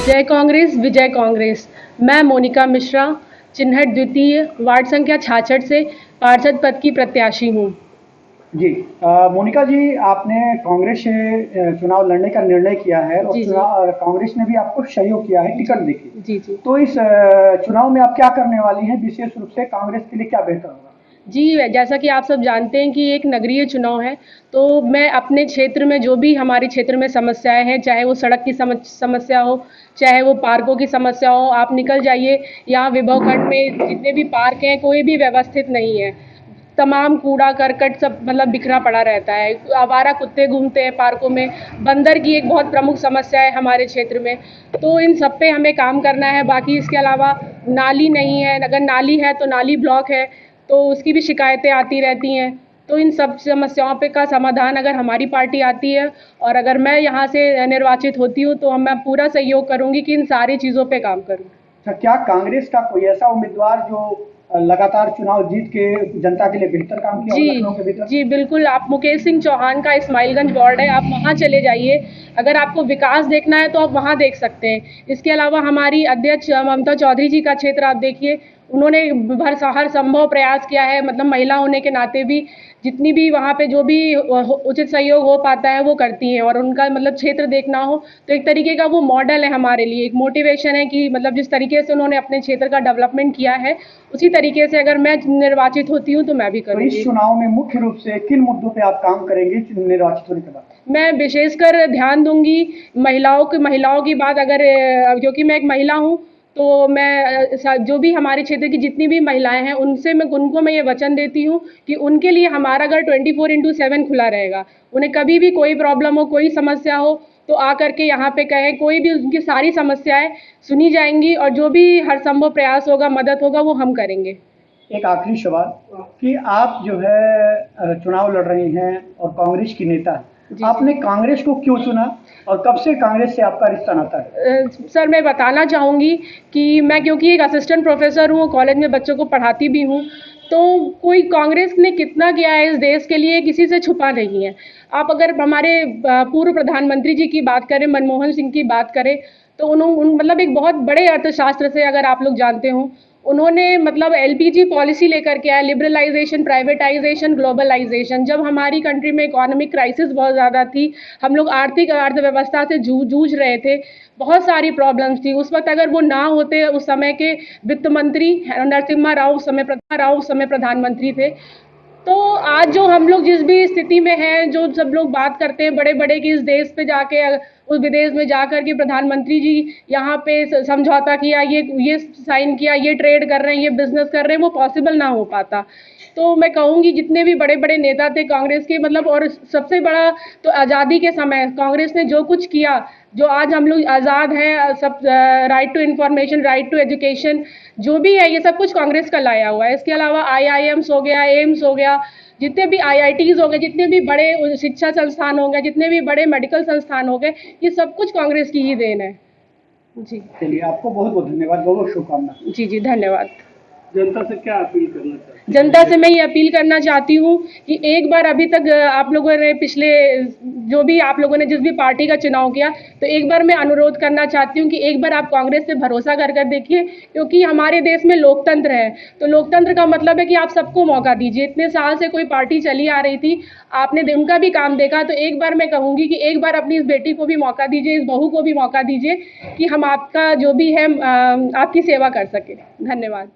जय कांग्रेस विजय कांग्रेस। मैं मोनिका मिश्रा, चिन्हट द्वितीय, वार्ड संख्या 66 से पार्षद पद की प्रत्याशी हूँ। जी। मोनिका जी, आपने कांग्रेस से चुनाव लड़ने का निर्णय किया है और जी जी कांग्रेस ने भी आपको सहयोग किया है, टिकट देके। जी जी तो इस चुनाव में आप क्या करने वाली हैं? विशेष रूप से कांग्रेस के लिए क्या बेहतर होगा? जी, जैसा कि आप सब जानते हैं कि एक नगरीय चुनाव है, तो मैं अपने क्षेत्र में जो भी हमारे क्षेत्र में समस्याएं हैं, चाहे वो सड़क की समस्या हो, चाहे वो पार्कों की समस्या हो, आप निकल जाइए, यहाँ विभव खंड में जितने भी पार्क हैं कोई भी व्यवस्थित नहीं है। तमाम कूड़ा करकट सब मतलब बिखरा पड़ा रहता है, आवारा कुत्ते घूमते हैं पार्कों में, बंदर की एक बहुत प्रमुख समस्या है हमारे क्षेत्र में। तो इन सब पे हमें काम करना है। बाकी इसके अलावा नाली नहीं है, अगर नाली है तो नाली ब्लॉक है, तो उसकी भी शिकायतें आती रहती हैं। तो इन सब समस्याओं पे का समाधान अगर हमारी पार्टी आती है और अगर मैं यहाँ से निर्वाचित होती हूँ तो मैं पूरा सहयोग करूँगी कि इन सारी चीज़ों पे काम करूँ। अच्छा, क्या कांग्रेस का कोई ऐसा उम्मीदवार जो लगातार चुनाव जीत के जनता के लिए बेहतर काम किया हो जी लखनऊ के भीतर? जी बिल्कुल, आप मुकेश सिंह चौहान का इस्माइलगंज वार्ड है, आप वहाँ चले जाइए। अगर आपको विकास देखना है तो आप वहाँ देख सकते हैं। इसके अलावा हमारी अध्यक्ष ममता चौधरी जी का क्षेत्र आप देखिए, उन्होंने हर संभव प्रयास किया है, मतलब महिला होने के नाते भी जितनी भी वहाँ पे जो भी उचित सहयोग हो पाता है वो करती हैं। और उनका मतलब क्षेत्र देखना हो तो एक तरीके का वो मॉडल है हमारे लिए, एक मोटिवेशन है कि मतलब जिस तरीके से उन्होंने अपने क्षेत्र का डेवलपमेंट किया है, उसी तरीके से अगर मैं निर्वाचित होती हूँ तो मैं भी तो इस करूँगी। चुनाव में मुख्य रूप से किन मुद्दों पे आप काम करेंगे निर्वाचित होने के बाद? मैं विशेषकर ध्यान दूंगी महिलाओं की बात, अगर क्योंकि मैं एक महिला हूँ, तो मैं जो भी हमारे क्षेत्र की जितनी भी महिलाएं हैं उनको मैं ये वचन देती हूँ कि उनके लिए हमारा घर 24/7 खुला रहेगा। उन्हें कभी भी कोई प्रॉब्लम हो, कोई समस्या हो तो आ करके यहाँ पे कहें, कोई भी उनकी सारी समस्याएं सुनी जाएंगी और जो भी हर संभव प्रयास होगा, मदद होगा, वो हम करेंगे। एक आखिरी सवाल कि आप जो है चुनाव लड़ रही हैं और कांग्रेस की नेता हैं, जी आपने कांग्रेस को क्यों चुना और कब से कांग्रेस से आपका रिश्ता नाता है? सर, मैं बताना चाहूँगी कि मैं क्योंकि एक असिस्टेंट प्रोफेसर हूँ, कॉलेज में बच्चों को पढ़ाती भी हूँ, तो कोई कांग्रेस ने कितना किया है इस देश के लिए किसी से छुपा नहीं है। आप अगर हमारे पूर्व प्रधानमंत्री जी की बात करें, मनमोहन सिंह की बात करें, तो मतलब एक बहुत बड़े अर्थशास्त्र से, अगर आप लोग जानते हो, उन्होंने मतलब एलपीजी पॉलिसी लेकर के आया, लिबरलाइजेशन, प्राइवेटाइजेशन, ग्लोबलाइजेशन। जब हमारी कंट्री में इकोनॉमिक क्राइसिस बहुत ज़्यादा थी, हम लोग आर्थिक अर्थव्यवस्था से जूझ रहे थे, बहुत सारी प्रॉब्लम्स थी उस वक्त। अगर वो ना होते, उस समय के वित्त मंत्री नरसिम्हा राव उस समय प्रधानमंत्री थे, तो आज जो हम लोग जिस भी स्थिति में हैं, जो सब लोग बात करते हैं बड़े बड़े कि इस देश पे जाके उस विदेश में जाकर के प्रधानमंत्री जी यहाँ पे समझौता किया, ये साइन किया, ये ट्रेड कर रहे हैं, ये बिजनेस कर रहे हैं, वो पॉसिबल ना हो पाता। तो मैं कहूँगी जितने भी बड़े बड़े नेता थे कांग्रेस के, मतलब और सबसे बड़ा तो आज़ादी के समय कांग्रेस ने जो कुछ किया, जो आज हम लोग आज़ाद हैं, सब right to information, right to education, जो भी है ये सब कुछ कांग्रेस का लाया हुआ है। इसके अलावा आईआईएम्स हो गया, एम्स हो गया, जितने भी आईआईटीज हो गए, जितने भी बड़े शिक्षा संस्थान हो गए, जितने भी बड़े मेडिकल संस्थान हो गए, ये सब कुछ कांग्रेस की ही देन है। जी चलिए, आपको बहुत बहुत धन्यवाद, बहुत बहुत शुभकामनाएं। जी जी धन्यवाद। जनता से क्या अपील करना चाहते हैं? जनता से मैं ये अपील करना चाहती हूँ कि एक बार, अभी तक आप लोगों ने पिछले जो भी आप लोगों ने जिस भी पार्टी का चुनाव किया, तो एक बार मैं अनुरोध करना चाहती हूँ कि एक बार आप कांग्रेस पे भरोसा कर देखिए, क्योंकि हमारे देश में लोकतंत्र है। तो लोकतंत्र का मतलब है कि आप सबको मौका दीजिए। इतने साल से कोई पार्टी चली आ रही थी, आपने उनका भी काम देखा, तो एक बार मैं कहूँगी कि एक बार अपनी इस बेटी को भी मौका दीजिए, इस बहू को भी मौका दीजिए कि हम आपका जो भी है आपकी सेवा कर सकें। धन्यवाद।